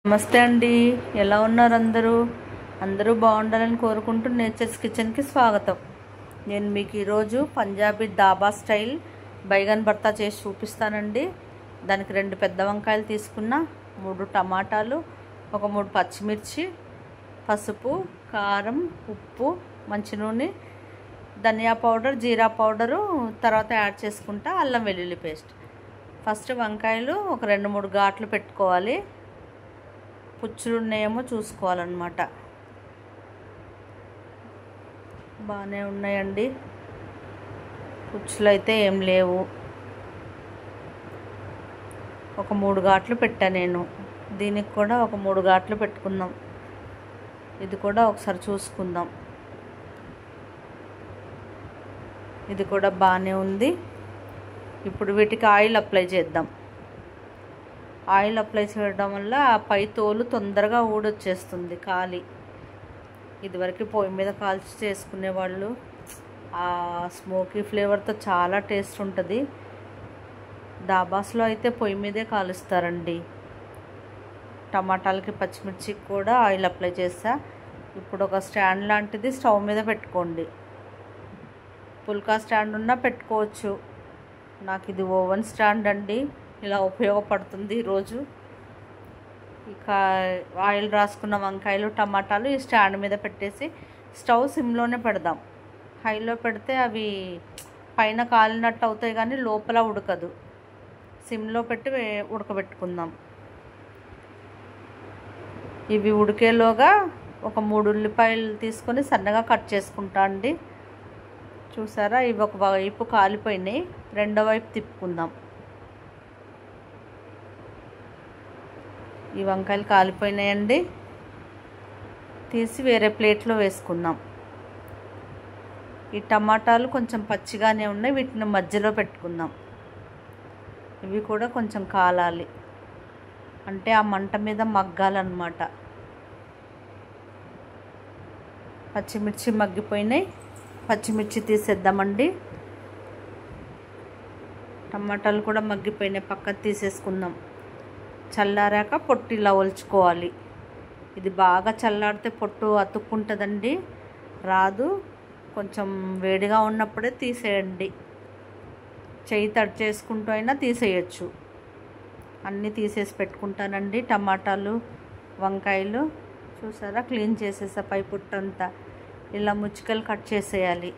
నమస్తే అండి. ఎలా ఉన్నారు అందరూ? అందరూ బాగుండాలని కోరుకుంటూ నేచర్స్ కిచెన్కి స్వాగతం. నేను మీకు ఈరోజు పంజాబీ డాబా స్టైల్ బైగన్ భర్తా చేసి చూపిస్తానండి. దానికి 2 పెద్ద వంకాయలు తీసుకున్న, 3 టమాటాలు, ఒక 3 పచ్చిమిర్చి, పసుపు, కారం, ఉప్పు, మంచి నూనె, ధనియా పౌడర్, జీరా పౌడరు, తర్వాత యాడ్ చేసుకుంటా అల్లం వెల్లుల్లి పేస్ట్. ఫస్ట్ వంకాయలు ఒక 2-3 ఘాట్లు పెట్టుకోవాలి. పుచ్చులు ఉన్నాయేమో చూసుకోవాలన్నమాట. బాగానే ఉన్నాయండి, పుచ్చులు అయితే ఏం లేవు. ఒక 3 ఘాట్లు పెట్టా నేను. దీనికి కూడా ఒక 3 ఘాట్లు పెట్టుకుందాం. ఇది కూడా ఒకసారి చూసుకుందాం. ఇది కూడా బాగానే ఉంది. ఇప్పుడు వీటికి ఆయిల్ అప్లై చేద్దాం. ఆయిల్ అప్లై చేయడం వల్ల ఆ పై తోలు తొందరగా ఊడొచ్చేస్తుంది కాలి. ఇదివరకు పొయ్యి మీద కాల్చి చేసుకునేవాళ్ళు. ఆ స్మోకీ ఫ్లేవర్తో చాలా టేస్ట్ ఉంటుంది. దాబాస్లో అయితే పొయ్యి మీదే కాలుస్తారండి. టమాటాలకి, పచ్చిమిర్చికి కూడా ఆయిల్ అప్లై చేస్తా. ఇప్పుడు ఒక స్టాండ్ లాంటిది స్టవ్ మీద పెట్టుకోండి. పుల్కా స్టాండ్ ఉన్నా పెట్టుకోవచ్చు. నాకు ఇది ఓవెన్ స్టాండ్ అండి, ఇలా ఉపయోగపడుతుంది ఈరోజు. ఇక ఆయిల్ రాసుకున్న వంకాయలు, టమాటాలు ఈ స్టాండ్ మీద పెట్టేసి స్టవ్ సిమ్లోనే పెడదాం. హైలో పెడితే అవి పైన కాలినట్టు అవుతాయి కానీ లోపల ఉడకదు. సిమ్లో పెట్టి ఉడకబెట్టుకుందాం. ఇవి ఉడికేలోగా ఒక 3 ఉల్లిపాయలు తీసుకొని సన్నగా కట్ చేసుకుంటా అండి. చూసారా, ఇవి ఒక వైపు కాలిపోయినాయి, రెండో వైపు తిప్పుకుందాం. ఈ వంకాయలు కాలిపోయినాయండి, తీసి వేరే ప్లేట్లో వేసుకుందాం. ఈ టమాటాలు కొంచెం పచ్చిగానే ఉన్నాయి, వీటిని మధ్యలో పెట్టుకుందాం. ఇవి కూడా కొంచెం కాలాలి, అంటే ఆ మంట మీద మగ్గాలన్నమాట. పచ్చిమిర్చి మగ్గిపోయినాయి, పచ్చిమిర్చి తీసేద్దామండి. టమాటాలు కూడా మగ్గిపోయినాయి, పక్కకు తీసేసుకుందాం. చల్లారాక పొట్టు ఇలా ఒలుచుకోవాలి. ఇది బాగా చల్లారితే పొట్టు అతుక్కుంటుందండి, రాదు. కొంచెం వేడిగా ఉన్నప్పుడే తీసేయండి. చెయ్యి తడి చేసుకుంటూ అయినా తీసేయచ్చు. అన్నీ తీసేసి పెట్టుకుంటానండి. టమాటాలు, వంకాయలు చూసారా, క్లీన్ చేసేసా పై పొట్టంతా. ఇలా ముచ్చుకలు కట్ చేసేయాలి.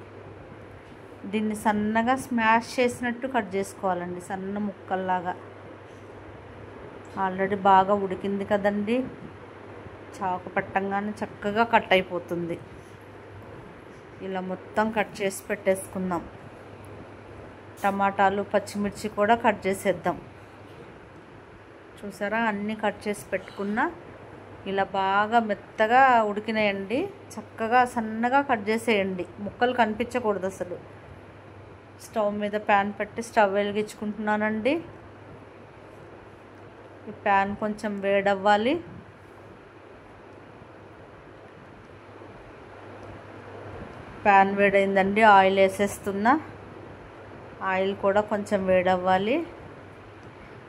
దీన్ని సన్నగా స్మాష్ చేసినట్టు కట్ చేసుకోవాలండి, సన్న ముక్కల్లాగా. ఆల్రెడీ బాగా ఉడికింది కదండి, చాకు పట్టంగానే చక్కగా కట్ అయిపోతుంది. ఇలా మొత్తం కట్ చేసి పెట్టేసుకుందాం. టమాటాలు, పచ్చిమిర్చి కూడా కట్ చేసేద్దాం. చూసారా, అన్నీ కట్ చేసి పెట్టుకున్నా. ఇలా బాగా మెత్తగా ఉడికినాయండి. చక్కగా సన్నగా కట్ చేసేయండి, ముక్కలు కనిపించకూడదు అసలు. స్టవ్ మీద ప్యాన్ పెట్టి స్టవ్ వెలిగించుకుంటున్నానండి. ఈ ప్యాన్ కొంచెం వేడవ్వాలి. ప్యాన్ వేడైందండి, ఆయిల్ వేసేస్తున్నా. ఆయిల్ కూడా కొంచెం వేడవ్వాలి.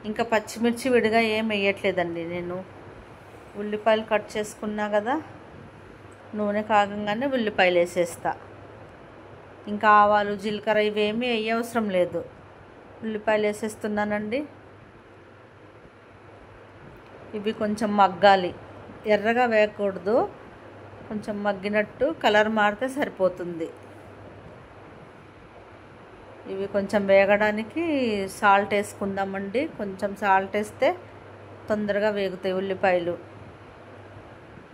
ఇంకా పచ్చిమిర్చి విడిగా ఏం వేయట్లేదండి నేను. ఉల్లిపాయలు కట్ చేసుకున్నా కదా, నూనె కాగంగానే ఉల్లిపాయలు వేసేస్తా. ఇంకా ఆవాలు, జీలకర్ర ఇవేమీ వేయవసరం లేదు. ఉల్లిపాయలు వేసేస్తున్నానండి. ఇవి కొంచెం మగ్గాలి, ఎర్రగా వేయకూడదు. కొంచెం మగ్గినట్టు కలర్ మారితే సరిపోతుంది. ఇవి కొంచెం వేగడానికి సాల్ట్ వేసుకుందామండి. కొంచెం సాల్ట్ వేస్తే తొందరగా వేగుతాయి ఉల్లిపాయలు.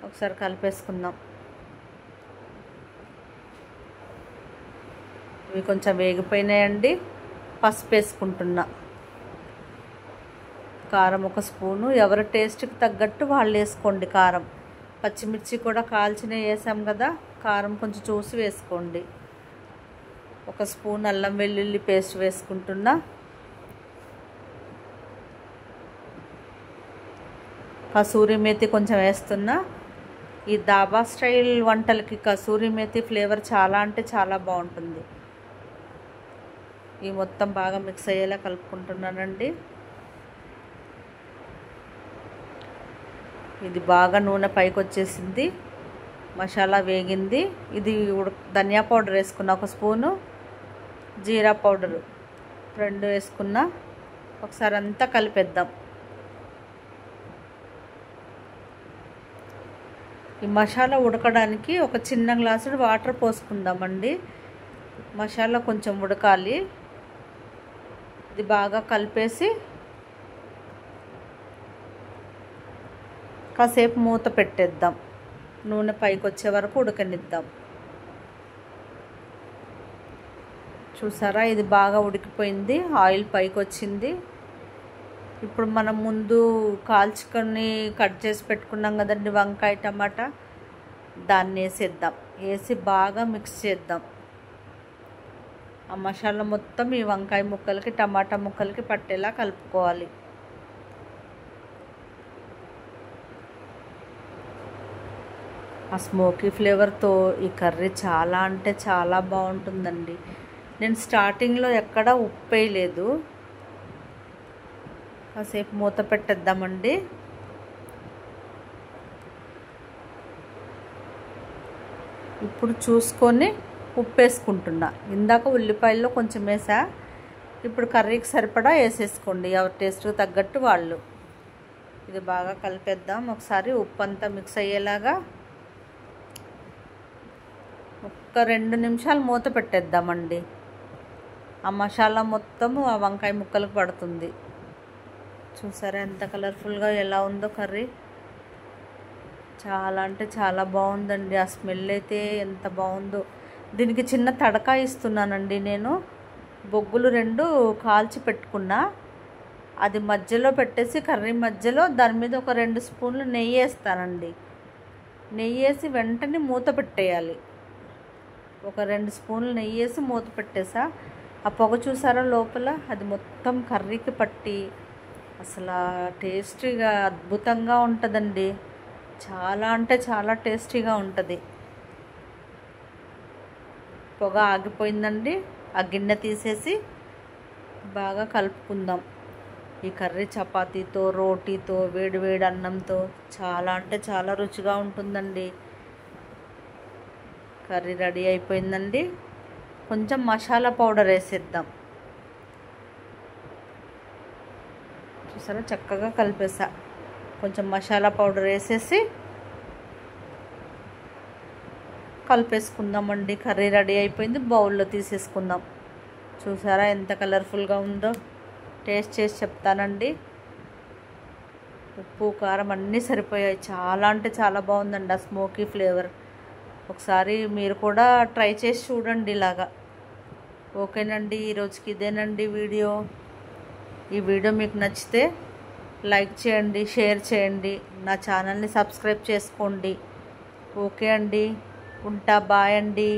ఒకసారి కలిపేసుకుందాం. ఇవి కొంచెం వేగిపోయినాయండి. పసుపు వేసుకుంటున్నా. కారం 1 స్పూను, ఎవరి టేస్ట్కి తగ్గట్టు వాళ్ళు వేసుకోండి కారం. పచ్చిమిర్చి కూడా కాల్చినే వేసాం కదా, కారం కొంచెం చూసి వేసుకోండి. 1 స్పూన్ అల్లం వెల్లుల్లి పేస్ట్ వేసుకుంటున్నా. కసూరి మేతి కొంచెం వేస్తున్నా. ఈ దాబా స్టైల్ వంటలకి కసూరి మేతి ఫ్లేవర్ చాలా అంటే చాలా బాగుంటుంది. ఈ మొత్తం బాగా మిక్స్ అయ్యేలా కలుపుకుంటున్నానండి. ఇది బాగా నూనె పైకి వచ్చేసింది, మసాలా వేగింది. ఇది ధనియా పౌడర్ వేసుకున్న 1 స్పూను, జీరా పౌడరు 2 వేసుకున్న. ఒకసారి అంతా కలిపేద్దాం. ఈ మసాలా ఉడకడానికి ఒక చిన్న గ్లాసుడు వాటర్ పోసుకుందామండి. మసాలా కొంచెం ఉడకాలి. ఇది బాగా కలిపేసి కాసేపు మూత పెట్టేద్దాం. నూనె పైకి వచ్చే వరకు ఉడకనిద్దాం. చూసారా, ఇది బాగా ఉడికిపోయింది, ఆయిల్ పైకి వచ్చింది. ఇప్పుడు మనం ముందు కాల్చుకొని కట్ చేసి పెట్టుకున్నాం కదండి వంకాయ టమాటా, దాన్ని వేసేద్దాం. వేసి బాగా మిక్స్ చేద్దాం. ఆ మసాలా మొత్తం ఈ వంకాయ ముక్కలకి టమాటా ముక్కలకి పట్టేలా కలుపుకోవాలి. ఆ స్మోకీ ఫ్లేవర్తో ఈ కర్రీ చాలా అంటే చాలా బాగుంటుందండి. నేను స్టార్టింగ్లో ఎక్కడ ఉప్పు వేయలేదు. కాసేపు మూత పెట్టేద్దామండి. ఇప్పుడు చూసుకొని ఉప్పు వేసుకుంటున్నా. ఇందాక ఉల్లిపాయల్లో కొంచెం వేసా, ఇప్పుడు కర్రీకి సరిపడా వేసేసుకోండి, ఎవరి టేస్ట్కి తగ్గట్టు వాళ్ళు. ఇది బాగా కలిపేద్దాం. ఒకసారి ఉప్పు అంతా మిక్స్ అయ్యేలాగా ఒక్క 2 నిమిషాలు మూత పెట్టేద్దామండి. ఆ మసాలా మొత్తము ఆ వంకాయ ముక్కలకు పడుతుంది. చూసారా ఎంత కలర్ఫుల్గా ఎలా ఉందో కర్రీ. చాలా అంటే చాలా బాగుందండి. ఆ స్మెల్ అయితే ఎంత బాగుందో. దీనికి చిన్న తడకా ఇస్తున్నానండి నేను. బొగ్గులు 2 కాల్చి పెట్టుకున్నా, అది మధ్యలో పెట్టేసి కర్రీ మధ్యలో దాని మీద ఒక 2 స్పూన్లు నెయ్యి వేస్తానండి. నెయ్యి వేసి వెంటనే మూత పెట్టేయాలి. ఒక 2 స్పూన్లు నెయ్యి వేసి మూత పెట్టేసా. ఆ పొగ చూసారా లోపల, అది మొత్తం కర్రీకి పట్టి అసలు టేస్టీగా అద్భుతంగా ఉంటుందండి. చాలా అంటే చాలా టేస్టీగా ఉంటుంది. పొగ ఆగిపోయిందండి. ఆ గిన్నె తీసేసి బాగా కలుపుకుందాం. ఈ కర్రీ చపాతీతో, రోటీతో, వేడి వేడి అన్నంతో చాలా అంటే చాలా రుచిగా ఉంటుందండి. కర్రీ రెడీ అయిపోయిందండి. కొంచెం మసాలా పౌడర్ వేసేద్దాం. చూసారా చక్కగా కలిపేసా. కొంచెం మసాలా పౌడర్ వేసేసి కలిపేసుకుందామండి. కర్రీ రెడీ అయిపోయింది. బౌల్లో తీసేసుకుందాం. చూసారా ఎంత కలర్ఫుల్గా ఉందో. టేస్ట్ చేసి చెప్తానండి. ఉప్పు కారం అన్నీ సరిపోయాయి. చాలా అంటే చాలా బాగుందండి ఆ స్మోకీ ఫ్లేవర్. ఒకసారి మీరు కూడా ట్రై చేసి చూడండి ఇలాగా. ఓకేనండి, ఈరోజుకి ఇదేనండి వీడియో. ఈ వీడియో మీకు నచ్చితే లైక్ చేయండి, షేర్ చేయండి, నా ఛానల్ని సబ్స్క్రైబ్ చేసుకోండి. ఓకే అండి, ఉంటా. బాయ్ అండి.